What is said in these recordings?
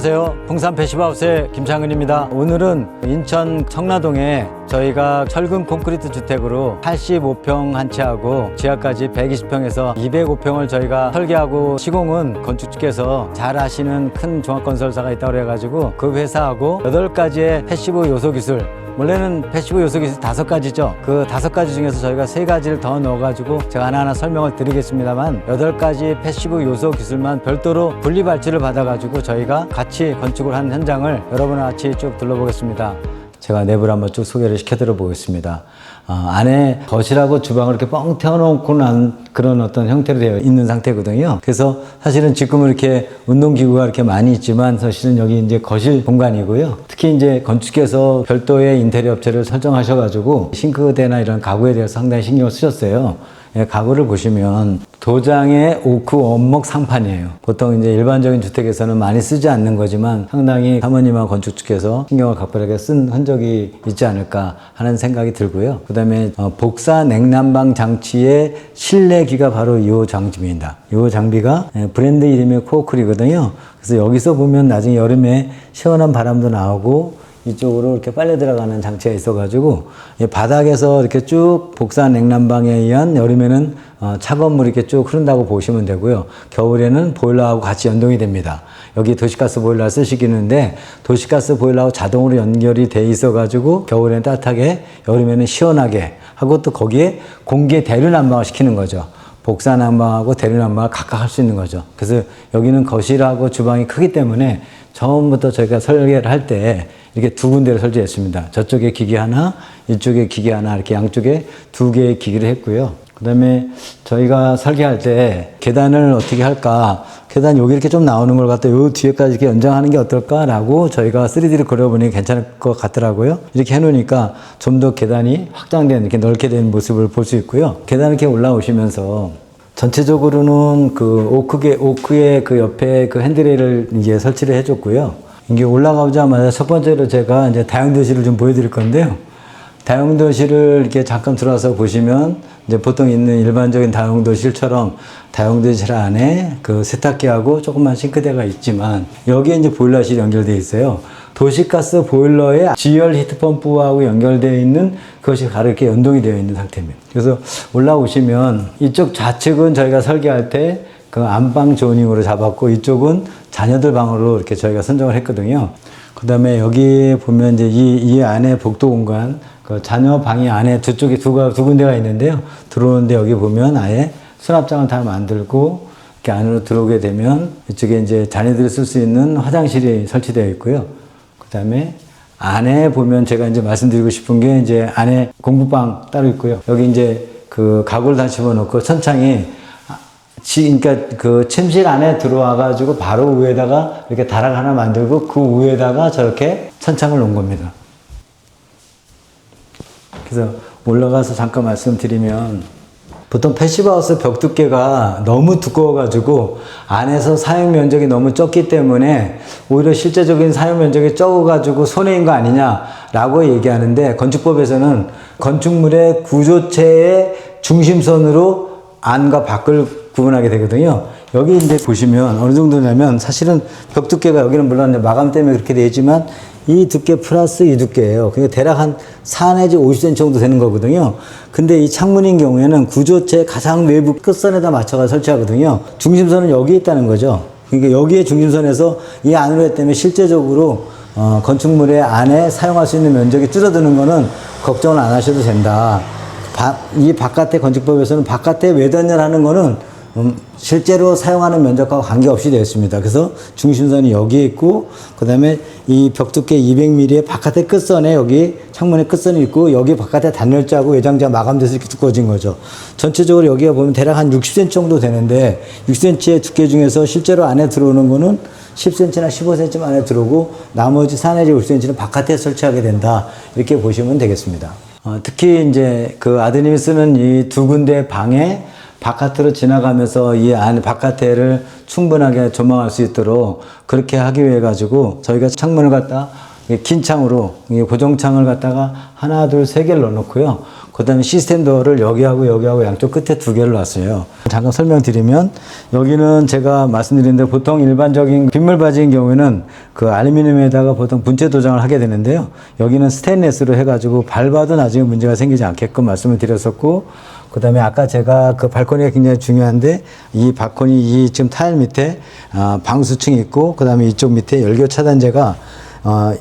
안녕하세요. 풍산 패시브하우스의 김창근입니다. 오늘은 인천 청라동에 저희가 철근 콘크리트 주택으로 85평 한 채하고 지하까지 120평에서 205평을 저희가 설계하고 시공은 건축주께서 잘 아시는 큰 종합건설사가 있다고 해가지고 그 회사하고 8가지의 패시브 요소 기술, 원래는 패시브 요소 기술 5가지죠. 그 5가지 중에서 저희가 3가지를 더 넣어가지고 제가 하나하나 설명을 드리겠습니다만 8가지 패시브 요소 기술만 별도로 분리 발주를 받아가지고 저희가 같이 건축을 한 현장을 여러분과 같이 쭉 둘러보겠습니다. 제가 내부를 한번 쭉 소개를 시켜드려 보겠습니다. 안에 거실하고 주방을 이렇게 뻥 튀어놓고 난 그런 어떤 형태로 되어 있는 상태거든요. 그래서 사실은 지금은 이렇게 운동기구가 이렇게 많이 있지만 사실은 여기 이제 거실 공간이고요. 특히 이제 건축께서 별도의 인테리어 업체를 설정하셔가지고 싱크대나 이런 가구에 대해서 상당히 신경을 쓰셨어요. 예, 가구를 보시면 도장의 오크 원목 상판이에요. 보통 이제 일반적인 주택에서는 많이 쓰지 않는 거지만 상당히 사모님과 건축주께서 신경을 각별하게 쓴 흔적이 있지 않을까 하는 생각이 들고요. 그 다음에 복사 냉난방 장치의 실내기가 바로 이 장비입니다. 이 장비가 브랜드 이름이 코어쿨이거든요. 그래서 여기서 보면 나중에 여름에 시원한 바람도 나오고 이쪽으로 이렇게 빨려 들어가는 장치가 있어가지고 바닥에서 이렇게 쭉 복사 냉난방에 의한 여름에는 차가운 물이 이렇게 쭉 흐른다고 보시면 되고요. 겨울에는 보일러하고 같이 연동이 됩니다. 여기 도시가스 보일러 쓰시기는데 도시가스 보일러하고 자동으로 연결이 돼 있어가지고 겨울에는 따뜻하게 여름에는 시원하게 하고 또 거기에 공기 대류 난방을 시키는 거죠. 복사 난방하고 대류 난방을 각각 할 수 있는 거죠. 그래서 여기는 거실하고 주방이 크기 때문에 처음부터 저희가 설계를 할 때 이렇게 두 군데를 설치했습니다. 저쪽에 기기 하나, 이쪽에 기기 하나 이렇게 양쪽에 2개의 기기를 했고요. 그 다음에 저희가 설계할 때 계단을 어떻게 할까, 계단 여기 이렇게 좀 나오는 걸 갖다 요 뒤에까지 이렇게 연장하는 게 어떨까라고 저희가 3D로 그려보니 괜찮을 것 같더라고요. 이렇게 해놓으니까 좀 더 계단이 확장된, 이렇게 넓게 된 모습을 볼 수 있고요. 계단 이렇게 올라오시면서 전체적으로는 그 오크의 그 옆에 그 핸드레일을 이제 설치를 해줬고요. 이게 올라가자마자 첫 번째로 제가 이제 다용도실을 좀 보여드릴 건데요. 다용도실을 이렇게 잠깐 들어와서 보시면 이제 보통 있는 일반적인 다용도실처럼 다용도실 안에 그 세탁기하고 조그만 싱크대가 있지만 여기에 이제 보일러실이 연결되어 있어요. 도시가스 보일러에 G열 히트펌프하고 연결되어 있는 그것이 바로 이렇게 연동이 되어 있는 상태입니다. 그래서 올라오시면 이쪽 좌측은 저희가 설계할 때 그 안방 조닝으로 잡았고 이쪽은 자녀들 방으로 이렇게 저희가 선정을 했거든요. 그 다음에 여기 보면 이제 이 안에 복도 공간, 그 자녀 방이 안에 두 군데가 있는데요. 들어오는데 여기 보면 아예 수납장을 다 만들고 이렇게 안으로 들어오게 되면 이쪽에 이제 자녀들이 쓸 수 있는 화장실이 설치되어 있고요. 그 다음에 안에 보면 제가 이제 말씀드리고 싶은 게 이제 안에 공부방 따로 있고요. 여기 이제 그 가구를 다 집어넣고 천창이 그러니까 그 침실 안에 들어와가지고 바로 위에다가 이렇게 다락 하나 만들고 그 위에다가 저렇게 천창을 놓은 겁니다. 그래서 올라가서 잠깐 말씀드리면 보통 패시브하우스 벽 두께가 너무 두꺼워가지고 안에서 사용 면적이 너무 적기 때문에 오히려 실제적인 사용 면적이 적어가지고 손해인 거 아니냐라고 얘기하는데 건축법에서는 건축물의 구조체의 중심선으로 안과 밖을 구분하게 되거든요. 여기 이제 보시면 어느 정도냐면 사실은 벽 두께가 여기는 물론 마감 때문에 그렇게 되지만 이 두께 플러스 이 두께예요. 그러니까 대략 한 4 내지 50cm 정도 되는 거거든요. 근데 이 창문인 경우에는 구조체 가장 외부 끝선에다 맞춰서 설치하거든요. 중심선은 여기 있다는 거죠. 그러니까 여기에 중심선에서 이 안으로 했기 때문에 실제적으로 건축물의 안에 사용할 수 있는 면적이 줄어드는 거는 걱정을 안 하셔도 된다. 이 바깥의 건축법에서는 바깥에 외단열하는 거는 실제로 사용하는 면적과 관계없이 되어 있습니다. 그래서 중심선이 여기에 있고 그 다음에 이 벽 두께 200mm의 바깥의 끝선에 여기 창문의 끝선이 있고 여기 바깥에 단열자하고 외장재가 마감돼서 이렇게 두꺼워진 거죠. 전체적으로 여기가 보면 대략 한 60cm 정도 되는데 6cm의 두께 중에서 실제로 안에 들어오는 거는 10cm나 15cm 안에 들어오고 나머지 4 내지 5cm는 바깥에 설치하게 된다. 이렇게 보시면 되겠습니다. 특히 이제 그 아드님이 쓰는 이 2군데 방에 바깥으로 지나가면서 이 안 바깥에를 충분하게 조망할 수 있도록 그렇게 하기 위해 가지고 저희가 창문을 갖다 긴 창으로 고정창을 갖다가 하나 둘 세 개를 넣어놓고요. 그 다음에 시스템 도어를 여기하고 여기하고 양쪽 끝에 두 개를 놨어요. 잠깐 설명드리면 여기는 제가 말씀드린 대로 보통 일반적인 빗물 바지인 경우에는 그 알루미늄에다가 보통 분체 도장을 하게 되는데요. 여기는 스테인레스로 해가지고 밟아도 나중에 문제가 생기지 않게끔 말씀을 드렸었고, 그 다음에 아까 제가 그 발코니가 굉장히 중요한데 이 발코니 이 지금 타일 밑에 방수층이 있고, 그 다음에 이쪽 밑에 열교 차단제가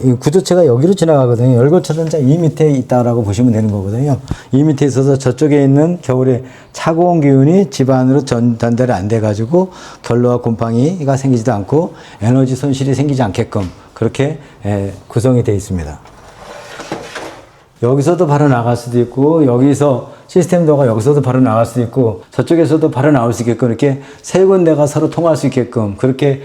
이 구조체가 여기로 지나가거든요. 열교 차단자 이 밑에 있다라고 보시면 되는 거거든요. 이 밑에 있어서 저쪽에 있는 겨울에 차가운 기운이 집 안으로 전달이 안 돼가지고 결로와 곰팡이가 생기지도 않고 에너지 손실이 생기지 않게끔 그렇게 구성이 되어 있습니다. 여기서도 바로 나갈 수도 있고, 여기서 시스템 도어가 여기서도 바로 나갈 수도 있고, 저쪽에서도 바로 나올 수 있게끔 이렇게 세 군데가 서로 통할 수 있게끔 그렇게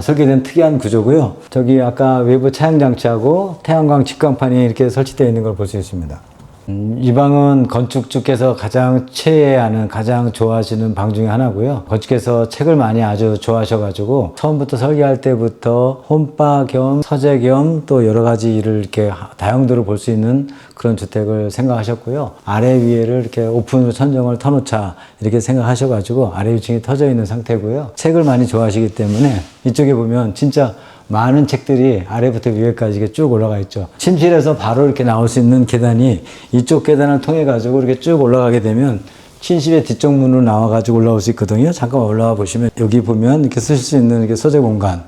설계된 특이한 구조고요. 저기 아까 외부 차양 장치하고 태양광 직광판이 이렇게 설치되어 있는 걸 볼 수 있습니다. 이 방은 건축주께서 가장 최애하는, 가장 좋아하시는 방 중에 하나고요. 건축께서 책을 많이 아주 좋아하셔가지고 처음부터 설계할 때부터 홈바 겸 서재 겸 또 여러 가지 일을 이렇게 다용도로 볼 수 있는 그런 주택을 생각하셨고요. 아래 위에를 이렇게 오픈으로 천정을 터놓자 이렇게 생각하셔가지고 아래 위층이 터져 있는 상태고요. 책을 많이 좋아하시기 때문에 이쪽에 보면 진짜 많은 책들이 아래부터 위에까지 이렇게 쭉 올라가 있죠. 침실에서 바로 이렇게 나올 수 있는 계단이 이쪽 계단을 통해 가지고 이렇게 쭉 올라가게 되면 침실의 뒤쪽 문으로 나와 가지고 올라올 수 있거든요. 잠깐 올라와 보시면 여기 보면 이렇게 쓰실 수 있는 이렇게 서재 공간,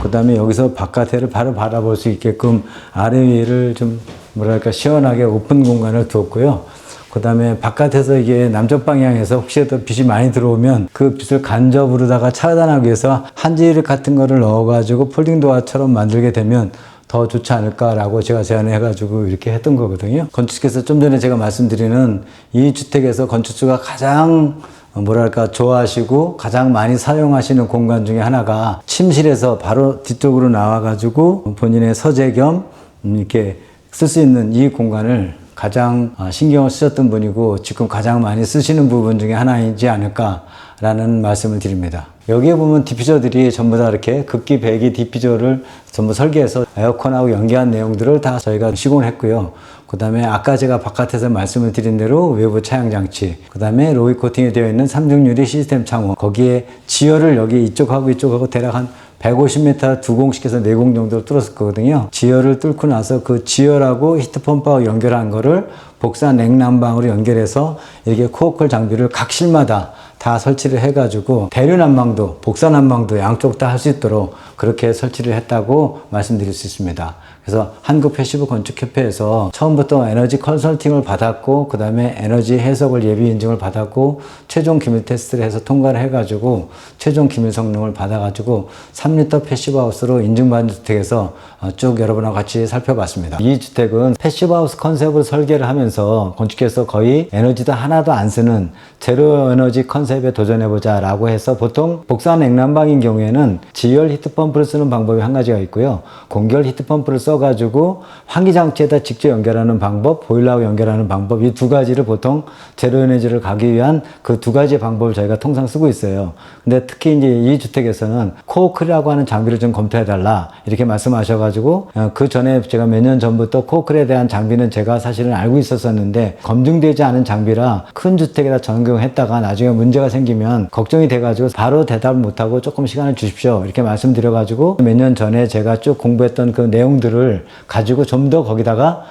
그 다음에 여기서 바깥에를 바로 바라볼 수 있게끔 아래 위를 좀 뭐랄까 시원하게 오픈 공간을 두었고요. 그 다음에 바깥에서 이게 남쪽 방향에서 혹시라도 빛이 많이 들어오면 그 빛을 간접으로다가 차단하기 위해서 한지를 같은 거를 넣어가지고 폴딩 도어처럼 만들게 되면 더 좋지 않을까라고 제가 제안을 해가지고 이렇게 했던 거거든요. 건축께서 좀 전에 제가 말씀드리는 이 주택에서 건축주가 가장 뭐랄까 좋아하시고 가장 많이 사용하시는 공간 중에 하나가 침실에서 바로 뒤쪽으로 나와가지고 본인의 서재 겸 이렇게 쓸 수 있는 이 공간을 가장 신경을 쓰셨던 분이고 지금 가장 많이 쓰시는 부분 중에 하나이지 않을까라는 말씀을 드립니다. 여기에 보면 디퓨저들이 전부 다 이렇게 극기 배기 디퓨저를 전부 설계해서 에어컨하고 연계한 내용들을 다 저희가 시공을 했고요. 그 다음에 아까 제가 바깥에서 말씀을 드린 대로 외부 차양 장치, 그 다음에 로이 코팅이 되어 있는 삼중유리 시스템 창호, 거기에 지열을 여기 이쪽하고 이쪽하고 대략 한 150m 두 공씩해서 네 공 정도 뚫었을 거거든요. 지열을 뚫고 나서 그 지열하고 히트펌프하고 연결한 거를 복사 냉난방으로 연결해서 이렇게 코어클 장비를 각 실마다 다 설치를 해가지고 대류 난방도 복사 난방도 양쪽 다 할 수 있도록 그렇게 설치를 했다고 말씀드릴 수 있습니다. 그래서 한국 패시브 건축협회에서 처음부터 에너지 컨설팅을 받았고 그 다음에 에너지 해석을 예비 인증을 받았고 최종 기밀 테스트를 해서 통과를 해가지고 최종 기밀 성능을 받아가지고 3리터 패시브 하우스로 인증받은 주택에서 쭉 여러분하고 같이 살펴봤습니다. 이 주택은 패시브 하우스 컨셉을 설계를 하면서 건축께서 거의 에너지도 하나도 안 쓰는 제로 에너지 컨셉에 도전해보자 라고 해서 보통 복사 냉난방인 경우에는 지열 히트펌프를 쓰는 방법이 한 가지가 있고요. 공결 히트펌프를 써가지고 환기장치에다 직접 연결하는 방법, 보일러하고 연결하는 방법, 이 두 가지를 보통 제로 에너지를 가기 위한 그 두 가지의 방법을 저희가 통상 쓰고 있어요. 근데 특히 이제 이 주택에서는 코어클이라고 하는 장비를 좀 검토해달라 이렇게 말씀하셔가지고 그 전에 제가 몇 년 전부터 코어클에 대한 장비는 제가 사실은 알고 있었었는데 검증되지 않은 장비라 큰 주택에다 전용했다가 나중에 문제가 생기면 걱정이 돼가지고 바로 대답을 못하고 조금 시간을 주십시오 이렇게 말씀드려가지고 몇 년 전에 제가 쭉 공부했던 그 내용들을 가지고 좀 더 거기다가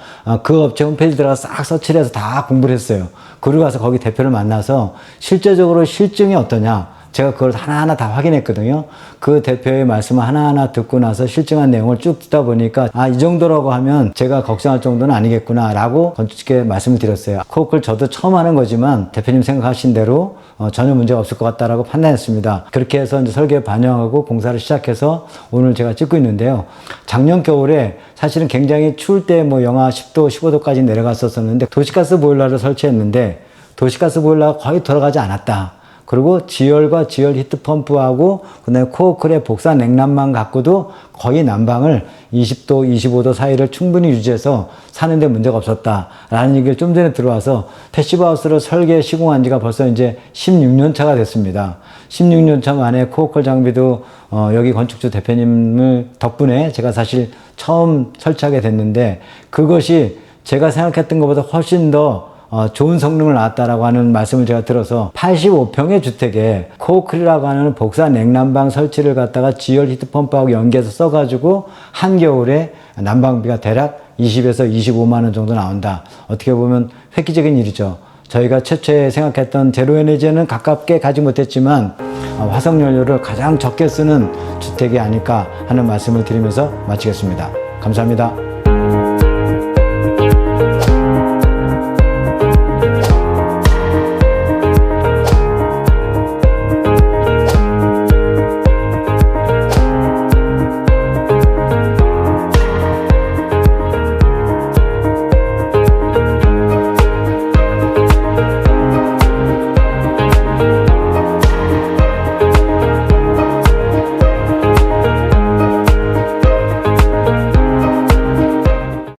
그 업체 홈페이지 들어가서 싹 서치를 해서 다 공부를 했어요. 그리고 가서 거기 대표를 만나서 실제적으로 실증이 어떠냐 제가 그걸 하나하나 다 확인했거든요. 그 대표의 말씀을 하나하나 듣고 나서 실증한 내용을 쭉 듣다 보니까 이 정도라고 하면 제가 걱정할 정도는 아니겠구나 라고 건축주께 말씀을 드렸어요. 코어클 저도 처음 하는 거지만 대표님 생각하신 대로 전혀 문제가 없을 것 같다라고 판단했습니다. 그렇게 해서 이제 설계에 반영하고 공사를 시작해서 오늘 제가 찍고 있는데요. 작년 겨울에 사실은 굉장히 추울 때 뭐 영하 10도, 15도까지 내려갔었는데 도시가스 보일러를 설치했는데 도시가스 보일러가 거의 돌아가지 않았다. 그리고 지열과 지열 히트펌프하고 그다음에 코어클의 복사 냉난방 갖고도 거의 난방을 20도, 25도 사이를 충분히 유지해서 사는데 문제가 없었다라는 얘기를 좀 전에 들어와서 패시브 하우스를 설계 시공한 지가 벌써 이제 16년 차가 됐습니다. 16년 차 만에 코어클 장비도 여기 건축주 대표님을 덕분에 제가 사실 처음 설치하게 됐는데 그것이 제가 생각했던 것보다 훨씬 더 좋은 성능을 낳았다라고 하는 말씀을 제가 들어서 85평의 주택에 코어클이라고 하는 복사 냉난방 설치를 갖다가 지열 히트펌프하고 연계해서 써가지고 한겨울에 난방비가 대략 20에서 25만 원 정도 나온다. 어떻게 보면 획기적인 일이죠. 저희가 최초에 생각했던 제로에너지에는 가깝게 가지 못했지만 화석연료를 가장 적게 쓰는 주택이 아닐까 하는 말씀을 드리면서 마치겠습니다. 감사합니다.